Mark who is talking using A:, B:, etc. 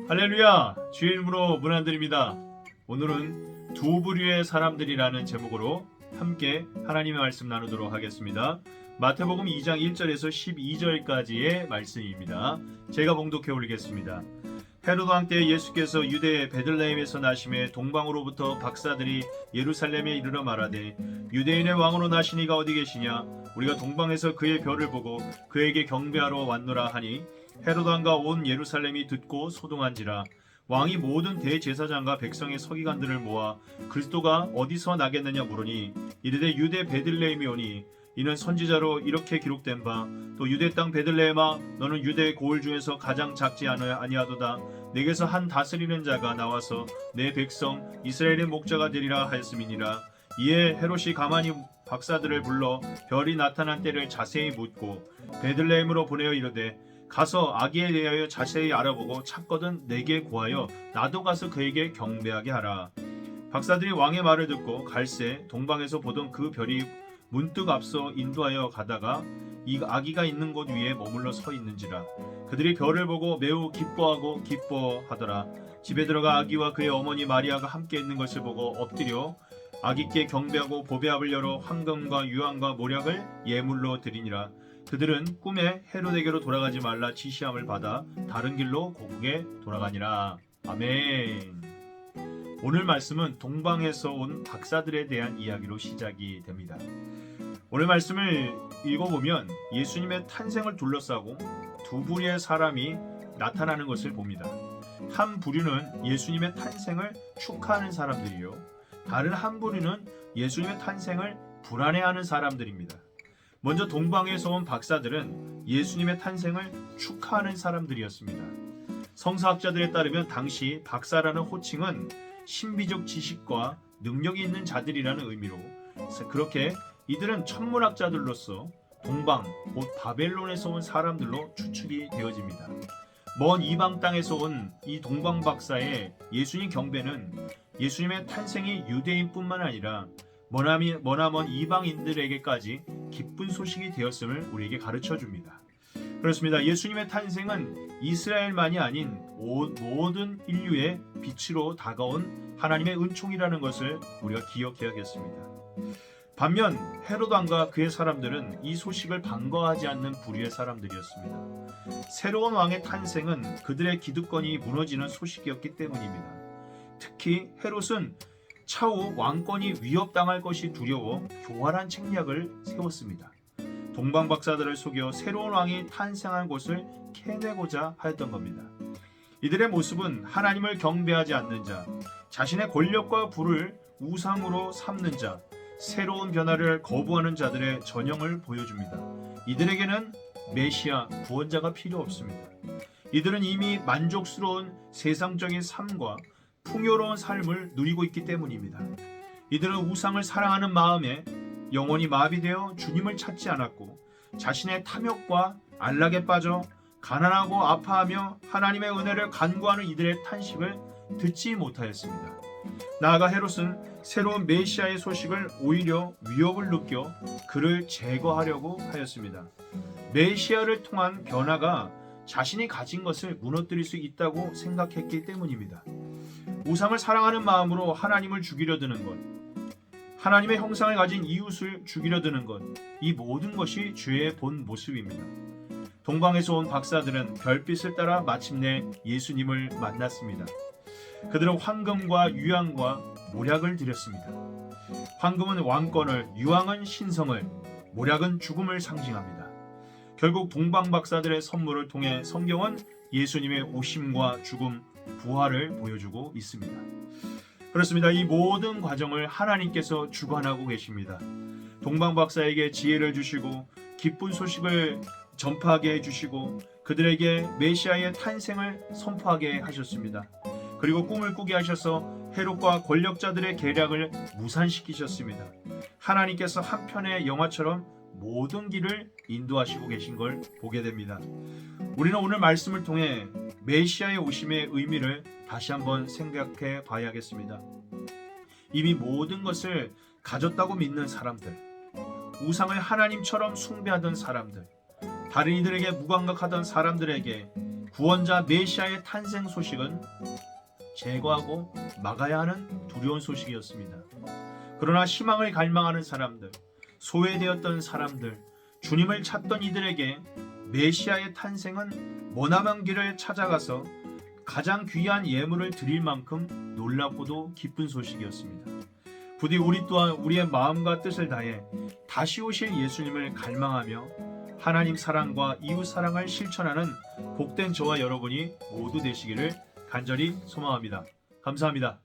A: 할렐루야! 주의 이름으로 문안드립니다. 오늘은 두 부류의 사람들이라는 제목으로 함께 하나님의 말씀 나누도록 하겠습니다. 마태복음 2장 1절에서 12절까지의 말씀입니다. 제가 봉독해 올리겠습니다. 헤로드 왕 때 예수께서 유대의 베들레헴에서 나심에 동방으로부터 박사들이 예루살렘에 이르러 말하되 유대인의 왕으로 나시니가 어디 계시냐? 우리가 동방에서 그의 별을 보고 그에게 경배하러 왔노라 하니 헤로드 왕과 온 예루살렘이 듣고 소동한지라. 왕이 모든 대제사장과 백성의 서기관들을 모아 그리스도가 어디서 나겠느냐 물으니 이르되 유대 베들레헴이 오니 이는 선지자로 이렇게 기록된 바 또 유대 땅 베들레헴아 너는 유대 고을 중에서 가장 작지 아니하도다. 내게서 한 다스리는 자가 나와서 내 백성 이스라엘의 목자가 되리라 하였음이니라. 이에 헤롯이 가만히 박사들을 불러 별이 나타난 때를 자세히 묻고 베들레헴으로 보내어 이르되 가서 아기에 대하여 자세히 알아보고 찾거든 내게 구하여 나도 가서 그에게 경배하게 하라. 박사들이 왕의 말을 듣고 갈새 동방에서 보던 그 별이 문득 앞서 인도하여 가다가 이 아기가 있는 곳 위에 머물러 서 있는지라. 그들이 별을 보고 매우 기뻐하고 기뻐하더라. 집에 들어가 아기와 그의 어머니 마리아가 함께 있는 것을 보고 엎드려 아기께 경배하고 보배압을 열어 황금과 유황과 모략을 예물로 드리니라. 그들은 꿈에 헤로데게로 돌아가지 말라 지시함을 받아 다른 길로 고국에 돌아가니라. 아멘. 오늘 말씀은 동방에서 온 박사들에 대한 이야기로 시작이 됩니다. 오늘 말씀을 읽어보면 예수님의 탄생을 둘러싸고 두 부류의 사람이 나타나는 것을 봅니다. 한 부류는 예수님의 탄생을 축하하는 사람들이요, 다른 한 부류는 예수님의 탄생을 불안해하는 사람들입니다. 먼저 동방에서 온 박사들은 예수님의 탄생을 축하하는 사람들이었습니다. 성서학자들에 따르면 당시 박사라는 호칭은 신비적 지식과 능력이 있는 자들이라는 의미로, 그렇게 이들은 천문학자들로서 동방, 곧 바벨론에서 온 사람들로 추측이 되어집니다. 먼 이방 땅에서 온 이 동방 박사의 예수님 경배는 예수님의 탄생이 유대인뿐만 아니라 머나먼 이방인들에게까지 기쁜 소식이 되었음을 우리에게 가르쳐 줍니다. 그렇습니다. 예수님의 탄생은 이스라엘만이 아닌 모든 인류의 빛으로 다가온 하나님의 은총이라는 것을 우리가 기억해야겠습니다. 반면 헤롯 왕과 그의 사람들은 이 소식을 반가워하지 않는 부류의 사람들이었습니다. 새로운 왕의 탄생은 그들의 기득권이 무너지는 소식이었기 때문입니다. 특히 헤롯은 차후 왕권이 위협당할 것이 두려워 교활한 책략을 세웠습니다. 동방 박사들을 속여 새로운 왕이 탄생한 것을 캐내고자 하였던 겁니다. 이들의 모습은 하나님을 경배하지 않는 자, 자신의 권력과 부를 우상으로 삼는 자, 새로운 변화를 거부하는 자들의 전형을 보여줍니다. 이들에게는 메시아, 구원자가 필요 없습니다. 이들은 이미 만족스러운 세상적인 삶과 풍요로운 삶을 누리고 있기 때문입니다. 이들은 우상을 사랑하는 마음에 영혼이 마비되어 주님을 찾지 않았고 자신의 탐욕과 안락에 빠져 가난하고 아파하며 하나님의 은혜를 간구하는 이들의 탄식을 듣지 못하였습니다. 나아가 헤롯은 새로운 메시아의 소식을 오히려 위협을 느껴 그를 제거하려고 하였습니다. 메시아를 통한 변화가 자신이 가진 것을 무너뜨릴 수 있다고 생각했기 때문입니다. 우상을 사랑하는 마음으로 하나님을 죽이려 드는 것, 하나님의 형상을 가진 이웃을 죽이려 드는 것, 이 모든 것이 죄의 본 모습입니다. 동방에서 온 박사들은 별빛을 따라 마침내 예수님을 만났습니다. 그들은 황금과 유황과 모략을 드렸습니다. 황금은 왕권을, 유황은 신성을, 모략은 죽음을 상징합니다. 결국 동방 박사들의 선물을 통해 성경은 예수님의 오심과 죽음, 부활을 보여주고 있습니다. 그렇습니다. 이 모든 과정을 하나님께서 주관하고 계십니다. 동방 박사에게 지혜를 주시고 기쁜 소식을 전파하게 해주시고 그들에게 메시아의 탄생을 선포하게 하셨습니다. 그리고 꿈을 꾸게 하셔서 헤롯과 권력자들의 계략을 무산시키셨습니다. 하나님께서 한편의 영화처럼 모든 길을 인도하시고 계신 걸 보게 됩니다. 우리는 오늘 말씀을 통해 메시아의 오심의 의미를 다시 한번 생각해 봐야겠습니다. 이미 모든 것을 가졌다고 믿는 사람들, 우상을 하나님처럼 숭배하던 사람들, 다른 이들에게 무감각하던 사람들에게 구원자 메시아의 탄생 소식은 제거하고 막아야 하는 두려운 소식이었습니다. 그러나 희망을 갈망하는 사람들, 소외되었던 사람들, 주님을 찾던 이들에게 메시아의 탄생은 머나먼 길을 찾아가서 가장 귀한 예물을 드릴 만큼 놀랍고도 기쁜 소식이었습니다. 부디 우리 또한 우리의 마음과 뜻을 다해 다시 오실 예수님을 갈망하며 하나님 사랑과 이웃 사랑을 실천하는 복된 저와 여러분이 모두 되시기를 간절히 소망합니다. 감사합니다.